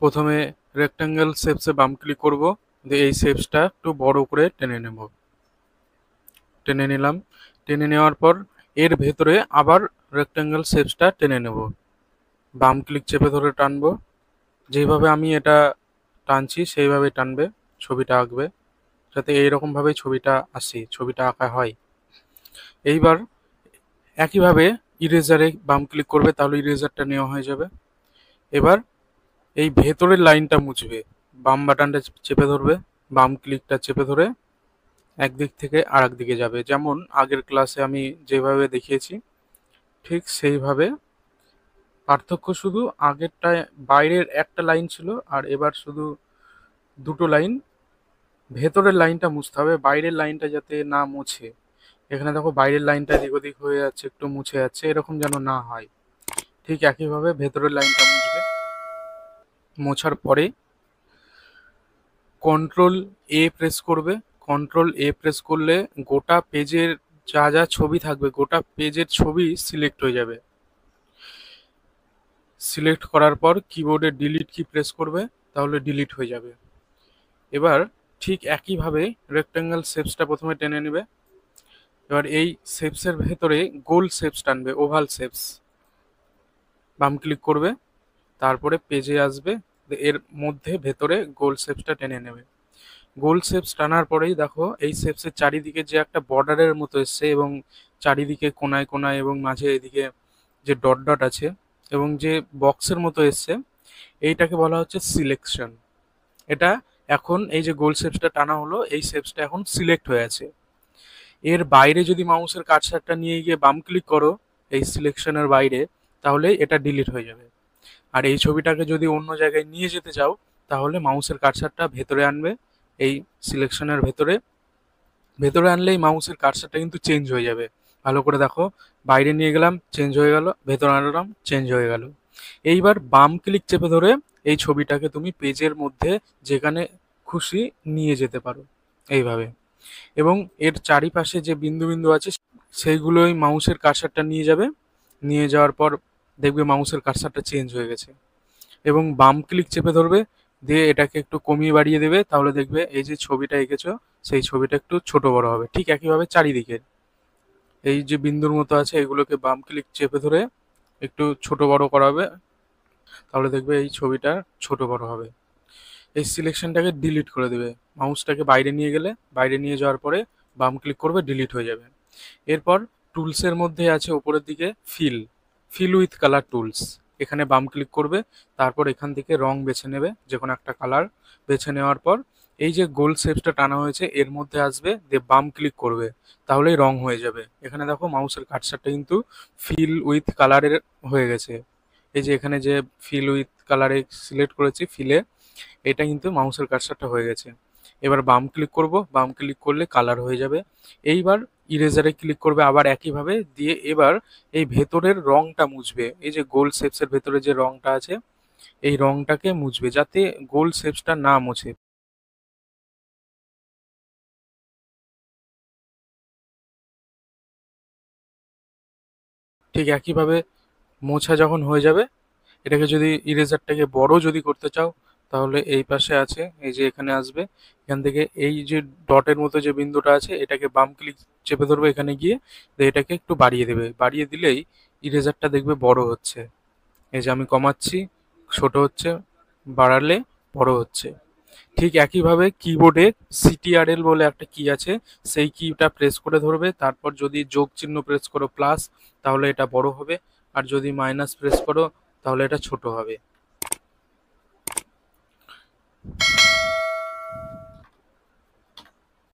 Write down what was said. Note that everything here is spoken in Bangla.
প্রথমে রেক্ট্যাঙ্গেল শেপসে বাম ক্লিক করব, দিয়ে এই শেপসটা একটু বড় করে টেনে নেব। টেনে নিলাম। টেনে নেওয়ার পর এর ভেতরে আবার রেক্ট্যাঙ্গেল শেপসটা টেনে নেব। বাম ক্লিক চেপে ধরে টানবো। যেইভাবে আমি এটা টানছি সেইভাবে টানবে, ছবিটা আঁকবে, যাতে এইরকমভাবেই ছবিটা আসে, ছবিটা আঁকা হয়। এইবার একইভাবে ইরেজারে বাম ক্লিক করবে, তাহলে ইরেজারটা নেওয়া হয়ে যাবে। এবার এই ভেতরের লাইনটা মুছবে। বাম বাটনটা চেপে ধরবে, বাম ক্লিকটা চেপে ধরে একদিক থেকে আর দিকে যাবে, যেমন আগের ক্লাসে আমি যেভাবে দেখিয়েছি ঠিক সেইভাবে। পার্থক্য শুধু আগেরটায় বাইরের একটা লাইন ছিল, আর এবার শুধু দুটো লাইন। ভেতরের লাইনটা মুছতে হবে, বাইরের লাইনটা যাতে না মুছে। এখানে দেখো বাইরের লাইনটা এদিক ওদিক হয়ে যাচ্ছে, একটু মুছে যাচ্ছে, এরকম যেন না হয়। ঠিক একইভাবে ভেতরের লাইনটা মুছবে। মোছার পরে কন্ট্রোল এ প্রেস করবে। কন্ট্রোল এ প্রেস করলে গোটা পেজের যা যা ছবি থাকবে, গোটা পেজের ছবি সিলেক্ট হয়ে যাবে। সিলেক্ট করার পর কিবোর্ডে ডিলিট কি প্রেস করবে, তাহলে ডিলিট হয়ে যাবে। এবার ঠিক একইভাবে রেক্ট্যাঙ্গেল শেপসটা প্রথমে টেনে নেবে। এবার এই শেপসের ভেতরে গোল শেপস টানবে, ওভাল শেপস। বাম ক্লিক করবে, তারপরে পেজে আসবে, এর মধ্যে ভেতরে গোল শেপসটা টেনে নেবে। গোল শেপস টানার পরেই দেখো এই শেপসের চারিদিকে যে একটা বর্ডারের মতো এসছে, এবং চারিদিকে কোনায় কোনায় এবং মাঝে এদিকে যে ডট ডট আছে এবং যে বক্সের মতো এসছে, এইটাকে বলা হচ্ছে সিলেকশন। এটা এখন এই যে গোল শেপসটা টানা হলো, এই শেপসটা এখন সিলেক্ট হয়ে আছে। এর বাইরে যদি মাউসের কার্সারটা নিয়ে গিয়ে বাম ক্লিক করো এই সিলেকশনের বাইরে, তাহলে এটা ডিলিট হয়ে যাবে। আর এই ছবিটাকে যদি অন্য জায়গায় নিয়ে যেতে চাও, তাহলে মাউসের কার্সারটা ভেতরে আনবে, এই সিলেকশনের ভেতরে। ভেতরে আনলেই মাউসের কার্সারটা কিন্তু চেঞ্জ হয়ে যাবে। ভালো করে দেখো, বাইরে নিয়ে গেলাম চেঞ্জ হয়ে গেল, ভেতরে আনলাম চেঞ্জ হয়ে গেল। এইবার বাম ক্লিক চেপে ধরে এই ছবিটাকে তুমি পেজের মধ্যে যেখানে খুশি নিয়ে যেতে পারো এইভাবে। এবং এর চারিপাশে যে বিন্দু বিন্দু আছে সেইগুলোই মাউসের কার্সারটা নিয়ে যাবে। নিয়ে যাওয়ার পর দেখবে মাউসের কার্সারটা চেঞ্জ হয়ে গেছে। এবং বাম ক্লিক চেপে ধরবে, দিয়ে এটাকে একটু কমিয়ে বাড়িয়ে দেবে, তাহলে দেখবে এই যে ছবিটা এঁকেছো সেই ছবিটা একটু ছোট বড় হবে। ঠিক একইভাবে চারিদিকে এই যে বিন্দুর মতো আছে এগুলোকে বাম ক্লিক চেপে ধরে একটু ছোট বড় করাবে, তাহলে দেখবে এই ছবিটা ছোট বড় হবে। এই সিলেকশনটাকে ডিলিট করে দেবে। মাউসটাকে বাইরে নিয়ে গেলে, বাইরে নিয়ে যাওয়ার পরে বাম ক্লিক করবে, ডিলিট হয়ে যাবে। এরপর টুলসের মধ্যে আছে ওপরের দিকে fill, fill with colour tools. এখানে বাম ক্লিক করবে, তারপর এখান থেকে রং বেছে নেবে, যে কোনো একটা কালার বেছে নেওয়ার পর এই যে গোল শেপসটা টানা হয়েছে এর মধ্যে আসবে, দিয়ে বাম ক্লিক করবে, তাহলেই রং হয়ে যাবে। এখানে দেখো মাউসের কার্সারটা কিন্তু ফিল উইথ কালারের হয়ে গেছে। এই যে এখানে যে ফিল উইথ কালারে সিলেক্ট করেছি ফিলে, এটা কিন্তু মাউসের কার্সারটা হয়ে গেছে। এবার বাম ক্লিক করব, বাম ক্লিক করলে কালার হয়ে যাবে। এইবার ইরেজারে ক্লিক করবে আবার একইভাবে, দিয়ে এবার এই ভেতরের রংটা মুছবে। এই যে গোল শেপসের ভেতরে যে রংটা আছে এই রংটাকে মুছবে, যাতে গোল শেপসটা না মোছে। ঠিক একইভাবে মোছা যখন হয়ে যাবে, এটাকে যদি ইরেজারটাকে বড় যদি করতে চাও, তাহলে এই পাশে আছে, এই যে এখানে আসবে, এখান থেকে এই যে ডটের মতো যে বিন্দুটা আছে এটাকে বাম ক্লিক চেপে ধরবে, এখানে গিয়ে দিয়ে এটাকে একটু বাড়িয়ে দেবে। বাড়িয়ে দিলেই ইরেজারটা দেখবে বড় হচ্ছে। এই যে আমি কমাচ্ছি, ছোট হচ্ছে, বাড়ালে বড় হচ্ছে। ঠিক একইভাবে কিবোর্ডে সিটিআরএল বলে একটা কি আছে, সেই কিটা প্রেস করে ধরবে, তারপর যদি যোগ চিহ্ন প্রেস করো প্লাস, তাহলে এটা বড় হবে, আর যদি মাইনাস প্রেস করো তাহলে এটা ছোট হবে।